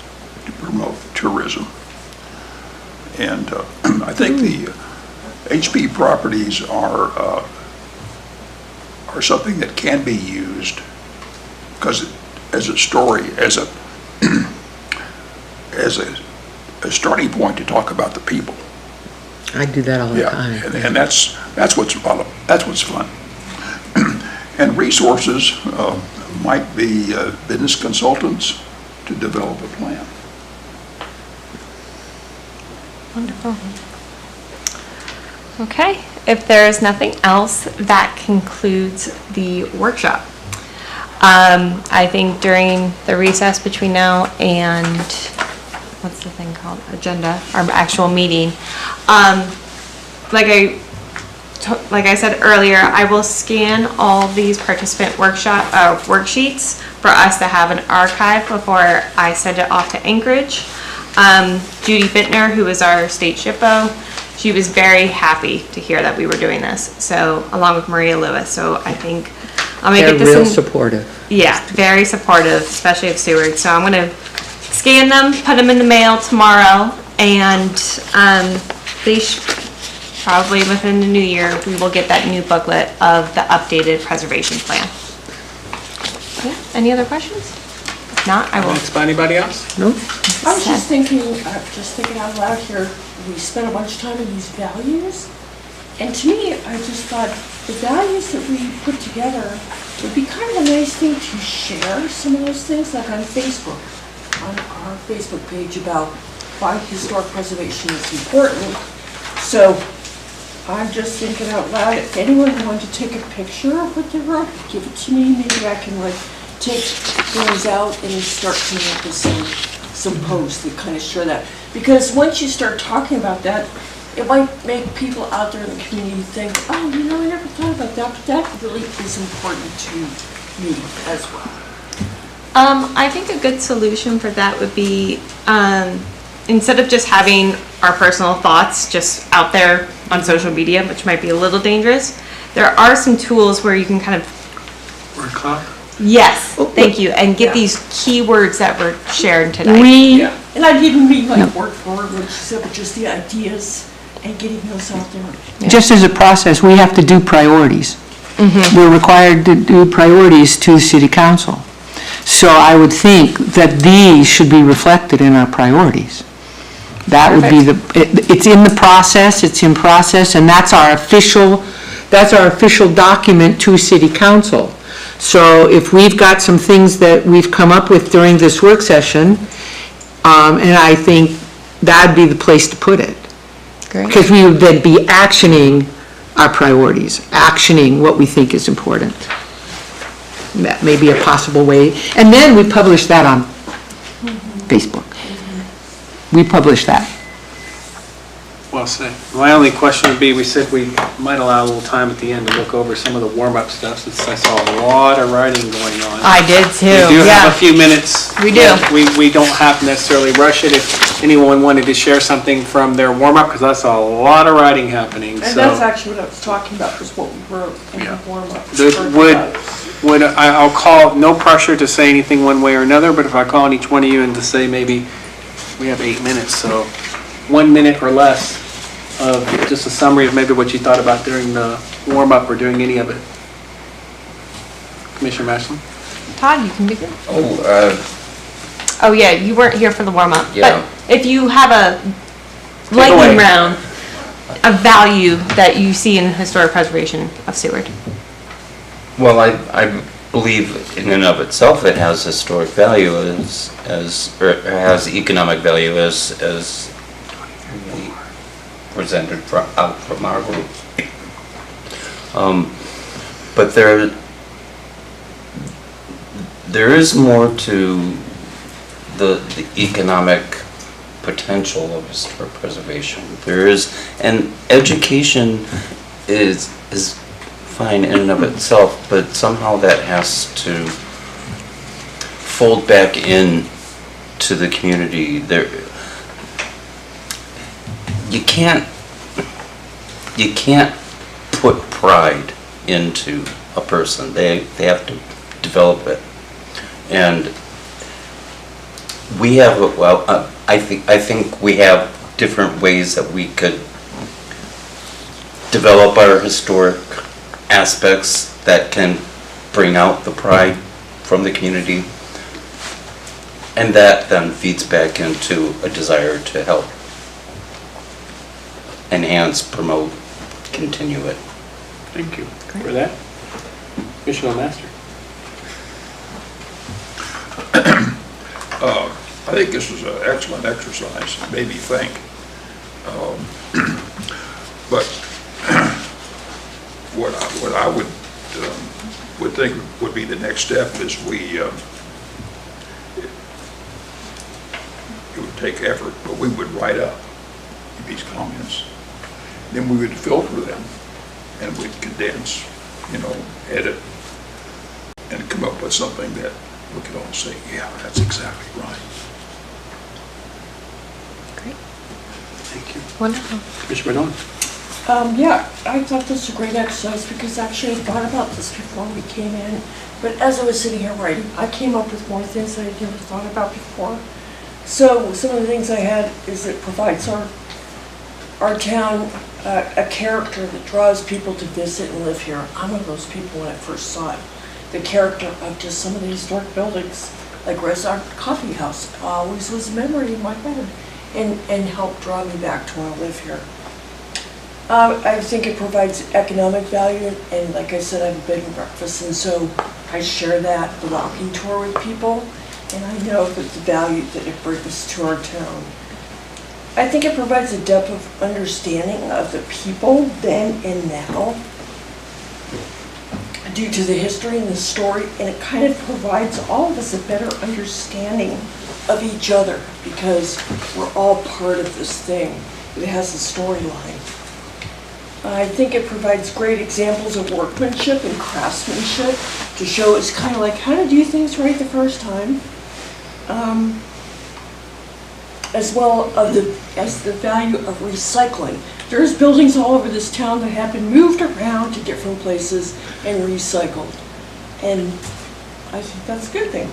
to promote tourism. And I think the HP properties are something that can be used because as a story, as a starting point to talk about the people. I do that all the time. And that's what's fun. And resources might be business consultants to develop a plan. Wonderful. Okay, if there is nothing else, that concludes the workshop. I think during the recess between now and, what's the thing called, agenda, our actual meeting, like I said earlier, I will scan all these participant worksheets for us to have an archive before I send it off to Anchorage. Judy Bittner, who is our state SHPO, she was very happy to hear that we were doing this, so, along with Maria Lewis, so I think I'm gonna get this in. They're real supportive. Yeah, very supportive, especially of Seward. So I'm gonna scan them, put them in the mail tomorrow, and they probably within the new year, we will get that new booklet of the updated preservation plan. Yeah, any other questions? If not, I will. Comments by anybody else? No? I was just thinking out loud here, we spent a bunch of time on these values, and to me, I just thought the values that we put together would be kind of a nice thing to share some of those things, like on Facebook, on our Facebook page about why historic preservation is important. So I'm just thinking out loud, if anyone wanted to take a picture of what they wrote, give it to me, maybe I can like take those out and start coming up with some posts that kind of share that. Because once you start talking about that, it might make people out there in the community think, oh, you know, I never thought about that, but that really is important to me as well. I think a good solution for that would be, instead of just having our personal thoughts just out there on social media, which might be a little dangerous, there are some tools where you can kind of, Word cloud? yes, thank you, and get these keywords that were shared today. Yeah. And I didn't mean like word for word, what you said, but just the ideas and getting those out there. Just as a process, we have to do priorities. We're required to do priorities to the city council. So I would think that these should be reflected in our priorities. That would be it's in the process, it's in process, and that's our official document to city council. So if we've got some things that we've come up with during this work session, and I think that'd be the place to put it. Great. Because we would then be actioning our priorities, actioning what we think is important. That may be a possible way. And then we publish that on Facebook. We publish that. Well said. My only question would be, we said we might allow a little time at the end to look over some of the warm-up stuff, since I saw a lot of writing going on. I did too, We do have a yeah. few minutes. We do. We don't have to necessarily rush it. If anyone wanted to share something from their warm-up, because I saw a lot of writing happening, And so. that's actually what I was talking about, was what we wrote in the warm-up. I'll call, no pressure to say anything one way or another, but if I call on each one of you and to say maybe, we have 8 minutes, so 1 minute or less of just a summary of maybe what you thought about during the warm-up or doing any of it. Commissioner Maslin? Todd, you can begin. Oh, Oh, yeah, you weren't here for the warm-up. Yeah. But if you have a away. lightning round, a value that you see in historic preservation of Seward. well, I believe in and of itself it has historic value or has economic value as we presented out from our group. But there is more to the economic potential of historic preservation. There is, and education is fine in and of itself, but somehow that has to fold back in to the community. You can't put pride into a person. They have to develop it. And we have, I think we have different ways that we could develop our historic aspects that can bring out the pride from the community. And that then feeds back into a desire to help enhance, promote, continue it. Thank you for that. Commissioner Master? I think this is an excellent exercise, it made me think. But what I would think would be the next step is it would take effort, but we would write up these comments. Then we would filter them and we'd condense, edit, and come up with something that we could all say, yeah, that's exactly right. Thank you. Wonderful. Commissioner Benoit? Yeah, I thought this was a great exercise because actually I thought about this before we came in. But as I was sitting here writing, I came up with more things that I'd never thought about before. So some of the things I had is it provides our town a character that draws people to visit and live here. I'm one of those people when I first saw it. The character of just some of the historic buildings, like Resart Coffee House, always was a memory in my head and helped draw me back to want to live here. I think it provides economic value, and like I said, I have a bed and breakfast, and so I share that, the walking tour with people, and I know that the value that it brings to our town. I think it provides a depth of understanding of the people then and now, due to the history and the story, and it kind of provides all of us a better understanding of each other, because we're all part of this thing that has a storyline. I think it provides great examples of workmanship and craftsmanship to show us kind of like how to do things right the first time, as well as the value of recycling. There's buildings all over this town that have been moved around to different places and recycled, and I think that's a good thing.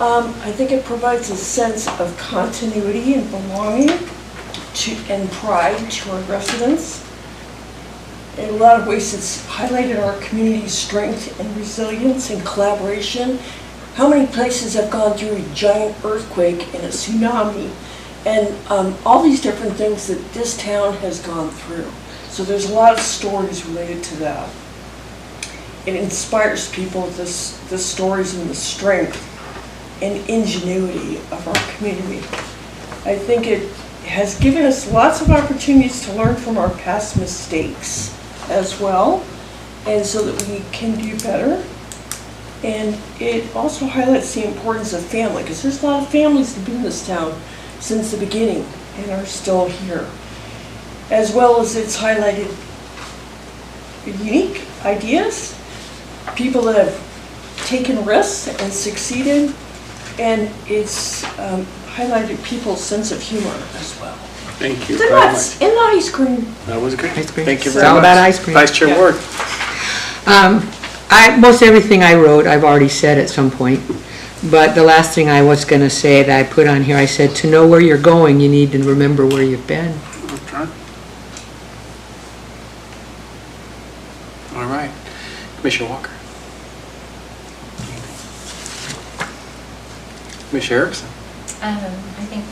I think it provides a sense of continuity and belonging and pride to our residents. In a lot of ways, it's highlighted our community's strength and resilience and collaboration. How many places have gone through a giant earthquake and a tsunami, and all these different things that this town has gone through. So there's a lot of stories related to that. It inspires people, the stories and the strength and ingenuity of our community. I think it has given us lots of opportunities to learn from our past mistakes as well, and so that we can do better. And it also highlights the importance of family, because there's a lot of families that have been in this town since the beginning and are still here. As well as it's highlighted unique ideas, people that have taken risks and succeeded, and it's highlighted people's sense of humor as well. Thank you The very nuts much. and the ice cream. That was great. Ice cream. Thank you It's very much. all about ice cream. Vice Chair Yeah. Ward? Most everything I wrote, I've already said at some point, but the last thing I was gonna say that I put on here, I said, to know where you're going, you need to remember where you've been. Okay. All right. Commissioner Walker? Commissioner Erickson? I think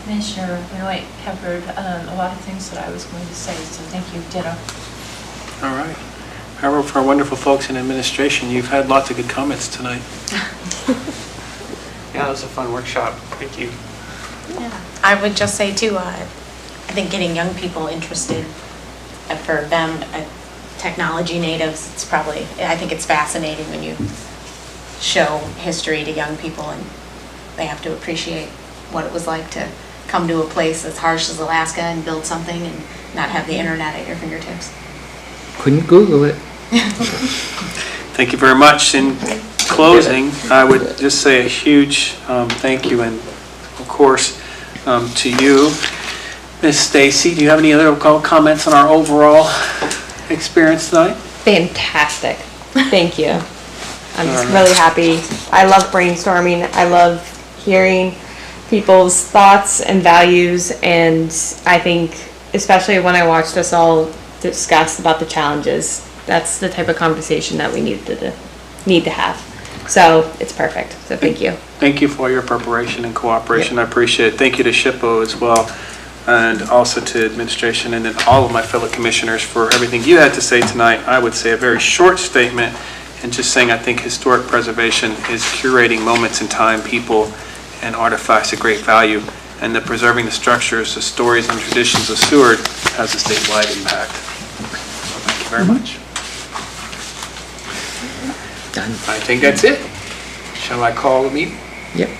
Commissioner Benoit covered a lot of things that I was going to say, so thank you, ditto. All right. However, for our wonderful folks in administration, you've had lots of good comments tonight. Yeah, it was a fun workshop. Thank you. Yeah, I would just say too, I think getting young people interested, for them, technology natives, it's probably, I think it's fascinating when you show history to young people and they have to appreciate what it was like to come to a place as harsh as Alaska and build something and not have the internet at your fingertips. Couldn't Google it. Thank you very much. In closing, I would just say a huge thank you, and of course, to you. Ms. Stacy, do you have any other comments on our overall experience tonight? Fantastic. Thank you. I'm just really happy. I love brainstorming. I love hearing people's thoughts and values, and I think, especially when I watched us all discuss about the challenges, that's the type of conversation that we need to have. So it's perfect. So thank you. Thank you for your preparation and cooperation. I appreciate it. Thank you to SHPO as well, and also to administration, and then all of my fellow commissioners for everything you had to say tonight. I would say a very short statement, and just saying I think historic preservation is curating moments in time, people, and artifacts of great value and that preserving the structures, the stories, and traditions of Seward has a statewide impact. So thank you very much. Done. I think that's it. Shall I call the meeting? Yep.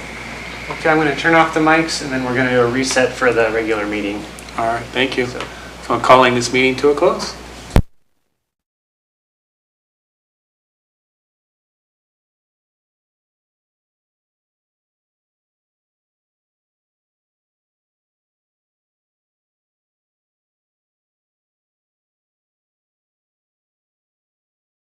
Okay, I'm going to turn off the mics and then we're going to reset for the regular meeting. All right, thank you. So I'm calling this meeting to a close.